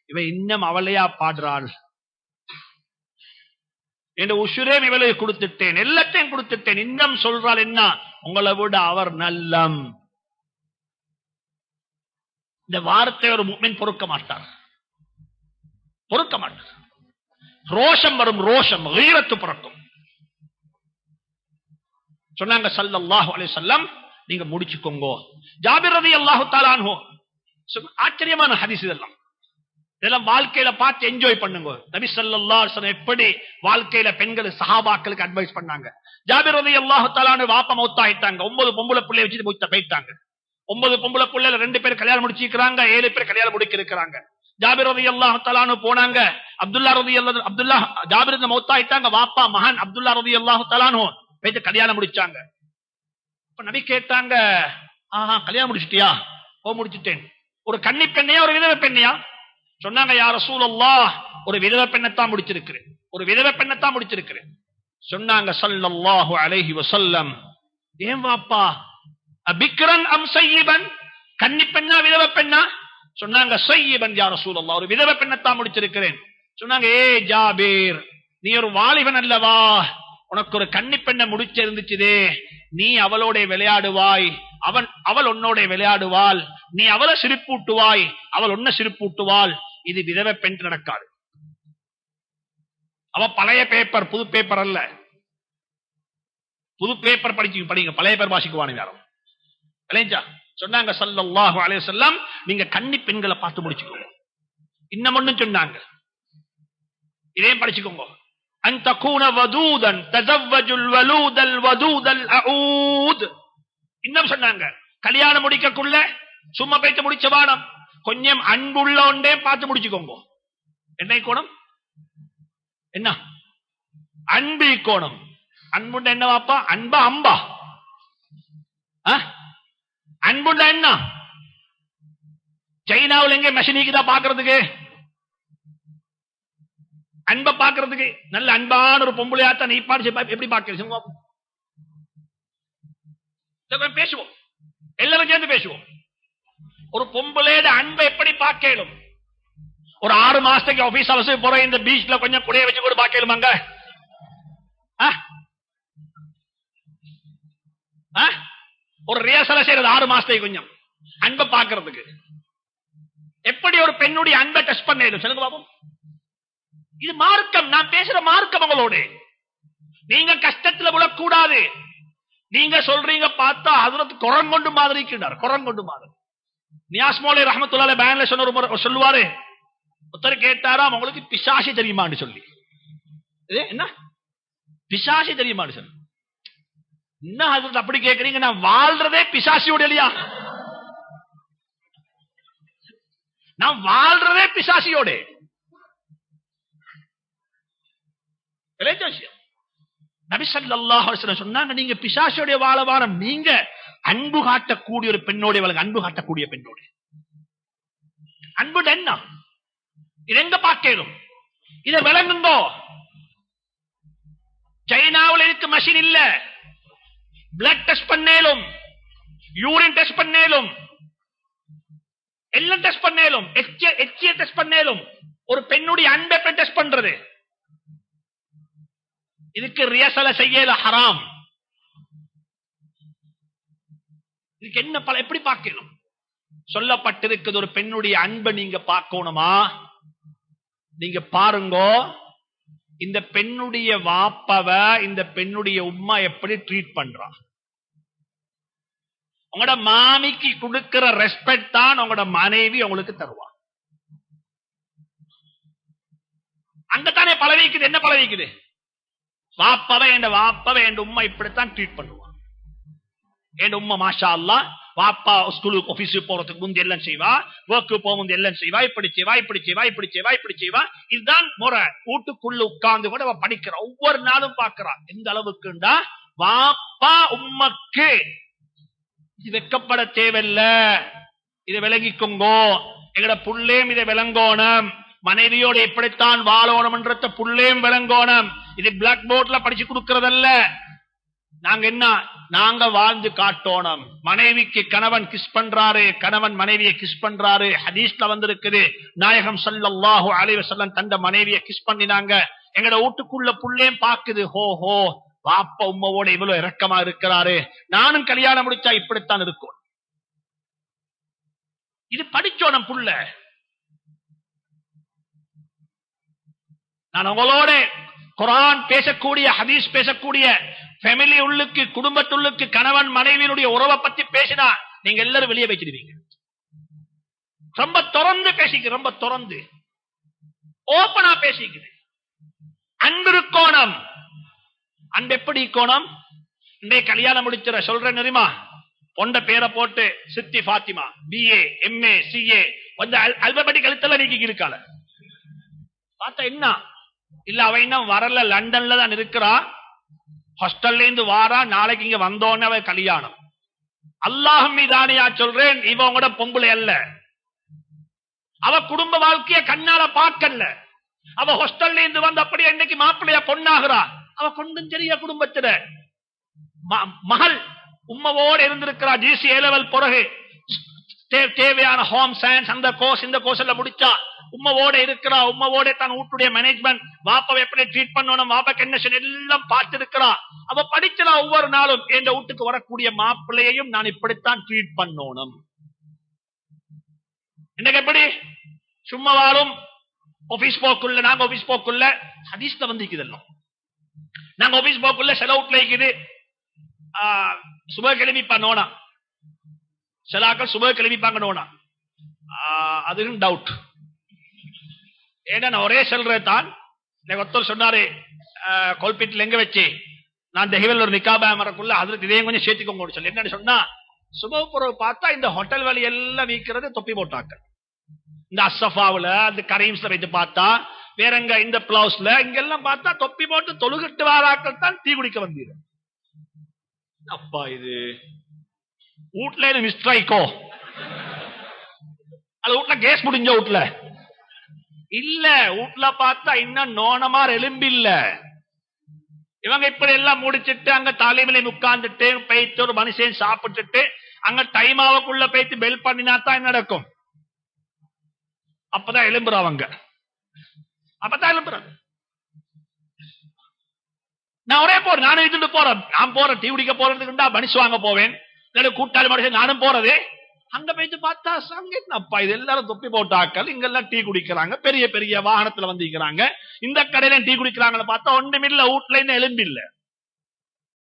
இவன் இன்னும் அவளையா பாடுறாள், என் உசுரே இவளை கொடுத்துட்டேன், எல்லாத்தையும் கொடுத்துட்டேன், இன்னும் சொல்றாள் என்ன, உங்களை விட அவர் நல்லம். இந்த வார்த்தை ஒரு முஃமின் பொறுக்க மாட்டார், பொறுக்க மாட்டார். ரோஷம் வரும், ரோஷம் கீரத்து பிறக்கும். சொன்னாங்க ஸல்லல்லாஹு அலைஹி வஸல்லம், நீங்க முடிச்சுக்கோங்க. ஜாபிர் ரலியல்லாஹு தஆலா அன்ஹு, ஆச்சரியமான ஹதீஸ் இதெல்லாம். இதெல்லாம் வாழ்க்கையில பார்த்து என்ஜாய் பண்ணுங்க. நபி ஸல்லல்லாஹு அலைஹி வஸல்லம் எப்படி வாழ்க்கையில பெண்கள் சஹாபாக்களுக்கு அட்வைஸ் பண்ணாங்க. ஜாபிர் ரலியல்லாஹு தஆலா அன்ஹு வாப்பா மௌத்தாயிட்டாங்க, 9 பொம்பளை பிள்ளை வச்சுட்டு போயிட்டாங்க. 9 பொம்பளை பிள்ளைல 2 பேர் கல்யாணம் முடிச்சிருக்காங்க, 7 பேர் கல்யாணம் முடிக்க இருக்கிறாங்க. ஜாபிர் ரலியல்லாஹு தஆலா அன்ஹு போனாங்க. ஜாபிர் மௌத்தாயிட்டாங்க, வாப்பா மகன் அப்துல்லா ரலியல்லாஹு தஆலா அன்ஹு போயிட்டு கல்யாணம் முடிச்சாங்க. இப்ப நபி கேட்டாங்க, கல்யாணம் முடிச்சிட்டியா? ஓ முடிச்சிட்டேன். ஒரு கன்னி பெண்ணையா ஒரு விதவை பெண்ணையா? சொன்னாங்க, யா ரசூலல்லாஹ், ஒரு விதவை பெண்ணைத்தான் முடிச்சிருக்கிறேன், ஒரு விதவை பெண்ணைத்தான் முடிச்சிருக்கிறேன். சொன்னாங்க ஸல்லல்லாஹு அலைஹி வஸல்லம், ஏன் வாப்பா, அபிக்ரன் அம் சய்யிபன், கன்னி பெண்ணா விதவை பெண்ணா? சொன்னாங்க சய்யிபன் யா ரசூலல்லாஹ், ஒரு விதவை பெண்ணைத்தான் முடிச்சிருக்கிறேன். சொன்னாங்க, ஏ ஜாபீர், நீ ஒரு வாலிபன் அல்லவா, உனக்கு ஒரு கன்னி பெண்ணை முடிச்சு இருந்துச்சுதே, நீ அவளோட விளையாடுவாய், அவள் உன்னோட விளையாடுவாள், நீ அவளை சிரிப்பூட்டுவாய், அவள் உன்னை சிரிப்பூட்டுவாள். இது விதவை பெண் நடக்காது. அவ பழைய பேப்பர், புது பேப்பர் அல்ல. புது பேப்பர் படிங்க, பழைய பேர் வாசிக்குவானு யாரும் இல்லையா? சொன்னாங்க ஸல்லல்லாஹு அலைஹி வஸல்லம், நீங்க கன்னி பெண்களை பார்த்து முடிச்சுக்கோங்க. இன்னும் ஒண்ணும் சொன்னாங்க, இதே படிச்சுக்கோங்க. أن تكون ودودا تزوجوا الولود الودود الأعود. இன்னும் சொன்னாங்க, கல்யாணம் முடிக்கக்குள்ள சும்மா பேச்சு முடிச்ச வானம், கொஞ்சம் அன்புள்ள ஒன்றே பார்த்து முடிச்சுக்கோங்க. என்ன கோணம்? என்ன அன்பு கோணம்? அன்புண்ட என்ன வாப்பா? அன்பா அம்பா? அன்புண்ட என்ன? சைனாவில் எங்க மெஷினிக்கு தான் பாக்குறதுக்கு, அன்பை பாக்குறதுக்கு நல்ல அன்பான ஒரு பொம்பளையாத்தான் நீ பாடு எப்படி பாக்குறீங்க? பேசுவோம், எல்லாரும் சேர்ந்து பேசுவோம். ஒரு பொம்பளையோட அன்பை எப்படி பார்க்கலும்? ஒரு 6 மாசத்துக்கு ஆபீஸ் அவசியம் போற இந்த பீச்ல கொஞ்சம் குடைய வச்சு கூட பார்க்கலுமாங்க? ஒரு ரியாசல செய்யறது 6 மாசத்துக்கு கொஞ்சம் அன்பை பாக்குறதுக்கு. எப்படி ஒரு பெண்ணுடைய அன்பை டெஸ்ட் பண்ணலும் சொல்லுங்க பாப்போம். இது மார்க்கம், நான் பேசுற மார்க்கம். உங்களோட நீங்க கஷ்டத்துல விழக்கூடாது. நீங்க சொல்றீங்க பார்த்தா ஹஜ்ரத் குரங்கொண்டு மாதிரி இருக்கிறார், குரங்கொண்டு மாதிரி. நியாஸ் மௌலை ரஹ்மத்துல்லாஹி அலைஹி பயான்ல சொன்ன சொல்லுவாரு, ஒருத்தர் கேட்டாராம், உங்களுக்கு பிசாசி தெரியுமான்னு சொல்லி. என்ன பிசாசி தெரியுமான்னு சொல்லி. என்ன ஹஜ்ரத் அப்படி கேக்குறீங்க? நான் வாழ்றதே பிசாசியோட இல்லையா? நான் வாழ்றதே பிசாசியோட. நபி ஸல்லல்லாஹு அலைஹி வஸல்லம் சொன்னாங்க, நீங்க பிசாசோட வாழவான, நீங்க அன்பு காட்டக்கூடிய ஒரு பெண்ணோட வாழுங்க, அன்பு காட்டக்கூடிய பெண்ணோட. அன்பு என்ன? இது எங்க பார்க்கணும்? இதை விளங்குங்கோ. சைனாவில் இருக்கு மஷின் இல்ல, பிளட் டெஸ்ட் பண்ணேலும், யூரின் டெஸ்ட் பண்ணேலும், எல்லாம் டெஸ்ட் பண்ணேலும், எச்சிய டெஸ்ட் பண்ணேலும். ஒரு பெண்ணுடைய அன்பை டெஸ்ட் பண்றது, இதுக்கு ரியாசல செய்யல ஹராம். இதுக்கு என்ன எப்படி பார்க்கணும்? சொல்லப்பட்டிருக்கிறது, ஒரு பெண்ணுடைய அன்பை நீங்க பார்க்கணுமா? நீங்க பாருங்க, இந்த பெண்ணுடைய வாப்பவ இந்த பெண்ணுடைய உம்மா எப்படி ட்ரீட் பண்றா. உங்களோட மாமிக்கு கொடுக்கிற ரெஸ்பெக்ட் தான் உங்களோட மனைவி உங்களுக்கு தருவா. அங்கத்தானே பழவிக்குது. என்ன பழவிக்குது? வாப்பவை என் உம்மா இப்படித்தான் ட்ரீட் பண்ணுவான். என் உம்மா மாஷா அல்லாஹ், வாப்பா ஸ்கூலுக்கு ஆபீஸுக்கு போறதுக்கு முந்தி எல்லாம் செய்வா, ஒர்க்கு போக முந்தி எல்லாம் செய்வா, இப்படி செய்வா, இப்படி செய்வா, இப்படி செய்வா, இப்படி செய்வா. இதுதான் முறை. வீட்டுக்குள்ள உட்கார்ந்து கூட அவ படிக்கிற, ஒவ்வொரு நாளும் பாக்குறான். எந்த அளவுக்குண்டா, வாப்பா உம்மக்கு இது வெக்கப்பட தேவையில்ல, இதை விளங்கிக்கோங்கோ. எங்கட புள்ளேம் இதை விளங்கோணும். மனைவியோடு எப்படித்தான் வாழணும் என்ற புள்ளேம் விளங்கோணும். இது பிளாக் போர்ட்ல படிச்சு கொடுக்கறதல்ல. நாங்க என்ன, நாங்க வாழ்ந்து காட்டோணும். மனைவிக்கு கணவன் கிஸ் பண்றாரு, கணவன் மனைவியை கிஸ் பண்றாரு. ஹதீஸ்ல வந்திருக்குது, நாயகம் ஸல்லல்லாஹு அலைஹி வஸல்லம் தந்த மனைவியை கிஸ் பண்ணினாங்க. எங்கட வீட்டுக்குள்ள புள்ளையும் பாக்குது, ஹோ ஹோ வாப்பா உம்மவோட இவ்வளவு இரக்கமா இருக்கிறாரு, நானும் கல்யாணம் முடிச்சா இப்படித்தான் இருக்கும். இது படிச்சோனம் புள்ள. நான் உங்களோட குர்ஆன் பேசக்கூடிய, ஹதீஸ் பேசக்கூடிய ஃபேமிலி உள்ளுக்கு, குடும்பத்துள்ளுக்கு கணவன் மனைவியினுடைய உறவை பத்தி பேசினா நீங்க எல்லாரும் வெளியே வச்சிடுவீங்க. ரொம்ப திறந்து பேசிக்க, ரொம்ப திறந்து ஓப்பனா பேசிக்குது. அன்பு இருக்கோணம். அன்பு எப்படி கோணம்? இன்றைய கல்யாணம் முடிச்சிட சொல்றேன் தெரியுமா, பொண்ட பேரை போட்டு சித்தி ஃபாத்திமா BA MA CA வந்து அல்பபெட்டிக் எழுத்தெல்லாம் நீக்கி இருக்கால. பார்த்தா என்ன இல்ல, அவ இன்னும் வரல, லண்டன்ல தான் இருக்கிறா, ஹாஸ்டல்ல இருந்து வாரா, நாளைக்கு இங்க வந்தோன்னு அவ கல்யாணம். அல்லாஹ் மீதானியா சொல்றேன், இவங்களோட பொம்பளை அல்ல. அவ குடும்ப வாழ்க்கைய கண்ணால பார்க்கல. அவ ஹாஸ்டல்ல இருந்து வந்து அப்படியே இன்னைக்கு மாப்பிள்ளையா பொண்ணாகிறா. அவ கொண்டும் தெரிய குடும்பத்தில மகள் உம்மவோடு இருந்திருக்கிறா. GC A level பிறகு தேவையான ஹோம் சயின்ஸ் அந்த கோர்ஸ் இந்த கோர்ஸ் எல்லாம் முடிச்சா உம்மவோட இருக்கிறா. உம்மவோட தான் வீட்டுடைய மேனேஜ்மெண்ட், வாப்பாவை எப்படி ட்ரீட் பண்ணணும், வாப்பாக்கு என்ன எல்லாம் பார்த்து இருக்கிறா. அவ படிச்சா ஒவ்வொரு நாளும் என் வீட்டுக்கு வரக்கூடிய மாப்பிள்ளையையும் நான் இப்படித்தான் ட்ரீட் பண்ணணும். இன்னைக்கு எப்படி சும்மாவாலும் ஆபீஸ் போக்குள்ள, நாங்க ஆபீஸ் போக்குள்ள ஹதீஸ்ல வந்து இதெல்லாம் நாங்க ஆபீஸ் போக்குள்ள செலவுட்ல இருக்குது. சுப கிளம்பிப்பா நோனா, சிலாக்கள் சுப கிளம்பிப்பாங்க நோனா, அதுவும் டவுட். ஏன்னா நான் ஒரே சொல்றதான். ஒருத்தர் சொன்னாரு கோல்பீட்டில் எங்க வச்சு நான் தெஹிவல் ஒரு நிக்காபா மரக்குள்ள அதற்கு இதையும் கொஞ்சம் சேர்த்துக்கோங்க சொல்லி. என்னன்னு சொன்னா, சுபப்புறவு பார்த்தா இந்த ஹோட்டல் வேலை எல்லாம் வீக்கிறது தொப்பி போட்டாக்க. இந்த அசஃபாவுல அந்த கரீம்ஸ்ல வைத்து பார்த்தா, வேறங்க இந்த பிளவுஸ்ல இங்கெல்லாம் பார்த்தா தொப்பி போட்டு தொழுகிட்டு வாராக்கள் தான் டீ குடிக்க வந்தீங்க. அப்பா இது வீட்டுல மிஸ்ட்ரைக்கோ, அது வீட்டுல கேஸ் முடிஞ்ச வீட்டுல இல்ல, வீட்டுல பார்த்தா இன்னும் நோனமார் எலும்பு இல்ல. இவங்க இப்படி எல்லாம் முடிச்சிட்டு அங்க தலைமையில உட்கார்ந்துட்டு போயிட்டு ஒரு மனுஷன் சாப்பிட்டுட்டு அங்க டைம் ஆவக்குள்ள போயிட்டு பெல் பண்ணினா தான் நடக்கும். அப்பதான் எலும்புறவங்க, அப்பதான் எலும்புறாங்க. நான் ஒரே போறேன், நானும் இதுட்டு போறேன். நான் போறேன் டீ குடிக்க போறதுக்குண்டா மனுஷன் வாங்க போவேன், கூட்டாளி மனுஷன் நானும் போறது. அங்க போயிட்டு பார்த்தா சங்கப்பா இது எல்லாரும் தொப்பி போட்டாக்கள் இங்கெல்லாம் டீ குடிக்கிறாங்க, பெரிய பெரிய வாகனத்துல வந்திருக்கிறாங்க. இந்த கடையில டீ குடிக்கிறாங்கன்னு பார்த்தா ஒன்றுமில்ல, வீட்டுல இருந்து எலும்பு இல்ல.